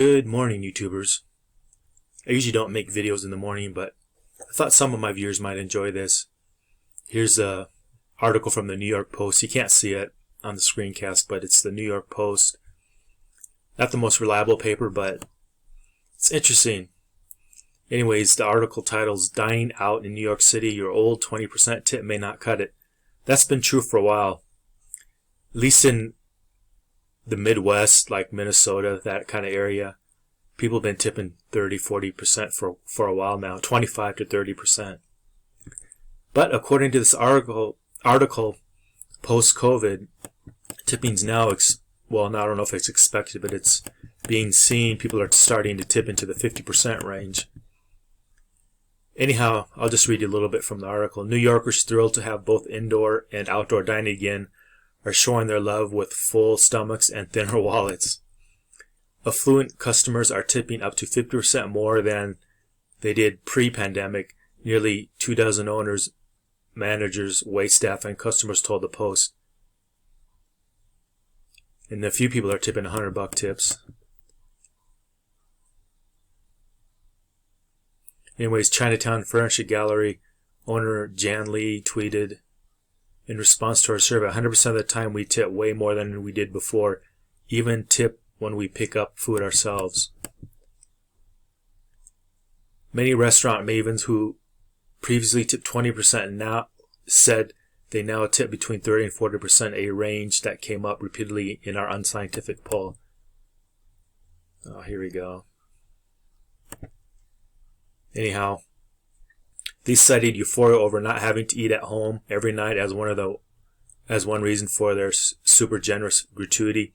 Good morning, YouTubers. I usually don't make videos in the morning, but I thought some of my viewers might enjoy this. Here's a article from the New York Post. You can't see it on the screencast, but it's the New York Post. Not the most reliable paper, but it's interesting. Anyways, the article titles, Dining Out in New York City, Your Old 20% Tip May Not Cut It. That's been true for a while. At least in the Midwest, like Minnesota, that kind of area, people have been tipping 30-40% for a while now, 25 to 30%. But according to this article post-COVID, tipping's now, well, now I don't know if it's expected, but it's being seen. People are starting to tip into the 50% range. Anyhow, I'll just read you a little bit from the article. New Yorkers thrilled to have both indoor and outdoor dining again are showing their love with full stomachs and thinner wallets. Affluent customers are tipping up to 50% more than they did pre-pandemic. Nearly 24 owners, managers, waitstaff, and customers told the Post. And a few people are tipping $100 tips. Anyways, Chinatown Furniture Gallery owner Jan Lee tweeted, in response to our survey, 100% of the time we tip way more than we did before, even tip when we pick up food ourselves. Many restaurant mavens who previously tipped 20% now said they now tip between 30 and 40%, a range that came up repeatedly in our unscientific poll. Oh, here we go. Anyhow, these cited euphoria over not having to eat at home every night as one reason for their super generous gratuity.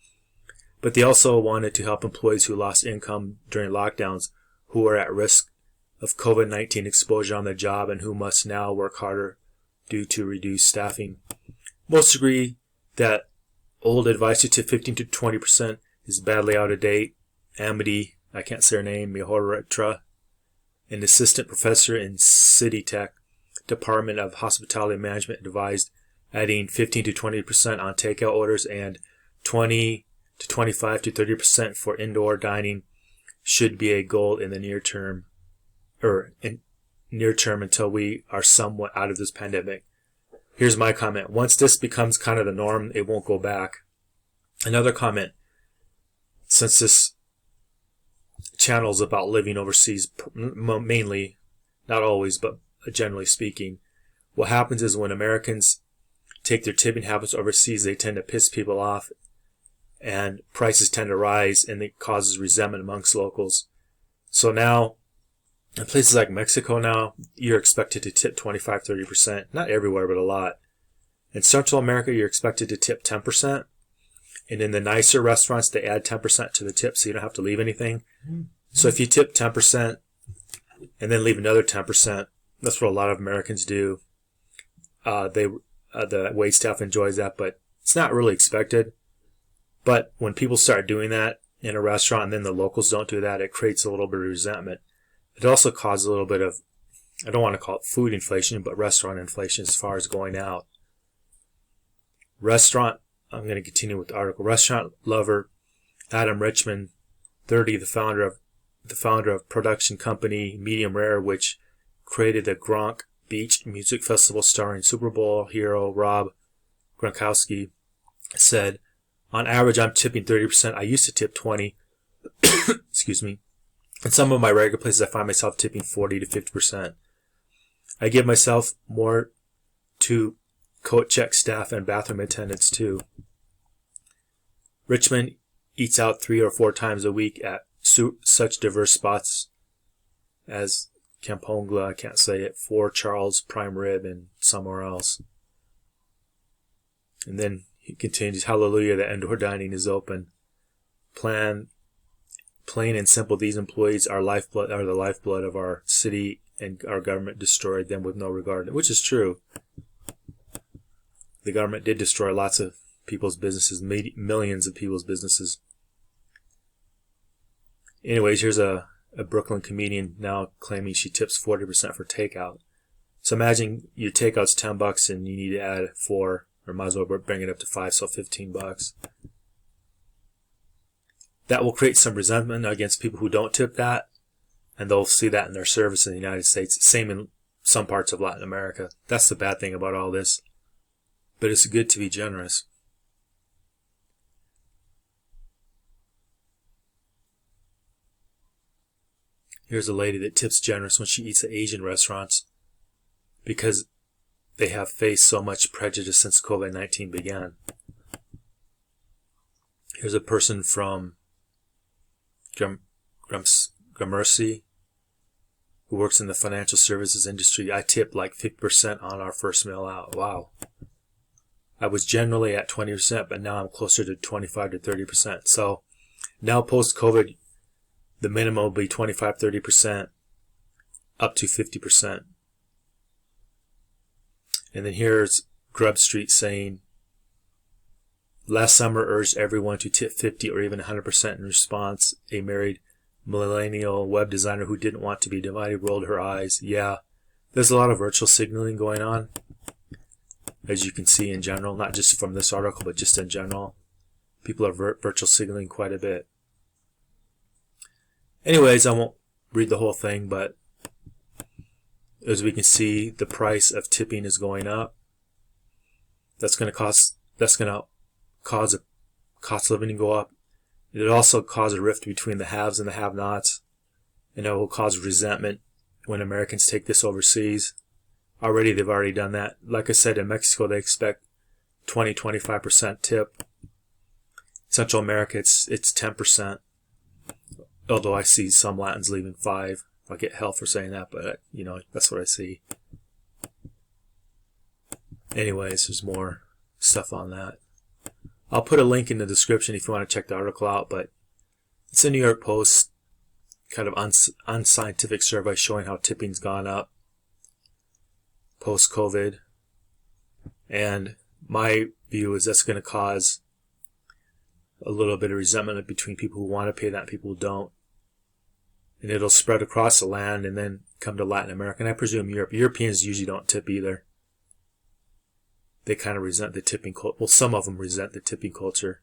But they also wanted to help employees who lost income during lockdowns, who are at risk of COVID-19 exposure on the job and who must now work harder due to reduced staffing. Most agree that old advice to tip 15 to 20% is badly out of date. Amity, I can't say her name, Mihoratra, an assistant professor in City Tech Department of Hospitality Management, advised adding 15 to 20% on takeout orders and 20 to 25 to 30% for indoor dining should be a goal in the near term until we are somewhat out of this pandemic. Here's my comment. Once this becomes kind of the norm, it won't go back. Another comment, since this channel is about living overseas, mainly, not always, but generally speaking, what happens is when Americans take their tipping habits overseas, they tend to piss people off and prices tend to rise, and it causes resentment amongst locals. So now, in places like Mexico now, you're expected to tip 25-30%. Not everywhere, but a lot. In Central America, you're expected to tip 10%. And in the nicer restaurants, they add 10% to the tip so you don't have to leave anything. So if you tip 10% and then leave another 10%, that's what a lot of Americans do. The waitstaff enjoys that, but it's not really expected. But when people start doing that in a restaurant and then the locals don't do that, it creates a little bit of resentment. It also causes a little bit of, I don't want to call it food inflation, but restaurant inflation as far as going out. I'm going to continue with the article. Restaurant lover Adam Richman, 30, the founder of production company Medium Rare, which created the Gronk Beach Music Festival starring Super Bowl hero Rob Gronkowski, said, on average, I'm tipping 30%. I used to tip 20. Excuse me. In some of my regular places, I find myself tipping 40 to 50%. I give myself more to coat check staff and bathroom attendants too. Richmond eats out 3 or 4 times a week at such diverse spots as Campongla, I can't say it, Fort Charles, Prime Rib, and somewhere else. And then he continues, hallelujah, the indoor dining is open. Plain and simple, these employees are the lifeblood of our city, and our government destroyed them with no regard, which is true. The government did destroy lots of people's businesses, millions of people's businesses. Anyways, here's a Brooklyn comedian now claiming she tips 40% for takeout. So imagine your takeout's $10 and you need to add 4, or might as well bring it up to 5, so $15. that will create some resentment against people who don't tip that, and they'll see that in their service in the United States. Same in some parts of Latin America. That's the bad thing about all this. But it's good to be generous. Here's a lady that tips generous when she eats at Asian restaurants because they have faced so much prejudice since COVID-19 began. Here's a person from Gramercy who works in the financial services industry. I tip like 50% on our first meal out. Wow. I was generally at 20%, but now I'm closer to 25 to 30%. So now post-COVID, the minimum will be 25, 30%, up to 50%. And then here's Grub Street saying, last summer urged everyone to tip 50 or even 100% in response. A married millennial web designer who didn't want to be divided rolled her eyes. Yeah, there's a lot of virtual signaling going on, as you can see in general, not just from this article, but just in general. People are virtual signaling quite a bit. Anyways, I won't read the whole thing, but as we can see, the price of tipping is going up. That's going to cause a cost of living to go up. It also cause a rift between the haves and the have-nots, and it will cause resentment when Americans take this overseas. They've already done that. Like I said, in Mexico, they expect 20-25% tip. Central America, it's 10%. Although I see some Latins leaving 5%. I'll get hell for saying that, but that's what I see. Anyways, there's more stuff on that. I'll put a link in the description if you want to check the article out, but it's a New York Post kind of unscientific survey showing how tipping's gone up post-COVID. And my view is that's going to cause a little bit of resentment between people who want to pay that and people who don't. And it'll spread across the land and then come to Latin America. And I presume Europe. Europeans usually don't tip either. They kind of resent the tipping culture. Well, some of them resent the tipping culture.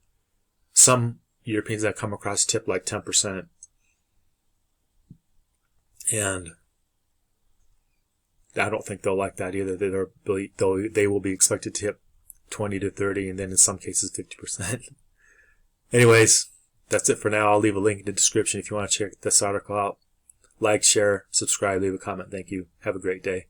Some Europeans that come across tip like 10%. And I don't think they'll like that either. They will be expected to tip 20 to 30 and then in some cases 50%. Anyways, that's it for now. I'll leave a link in the description if you want to check this article out. Like, share, subscribe, leave a comment. Thank you. Have a great day.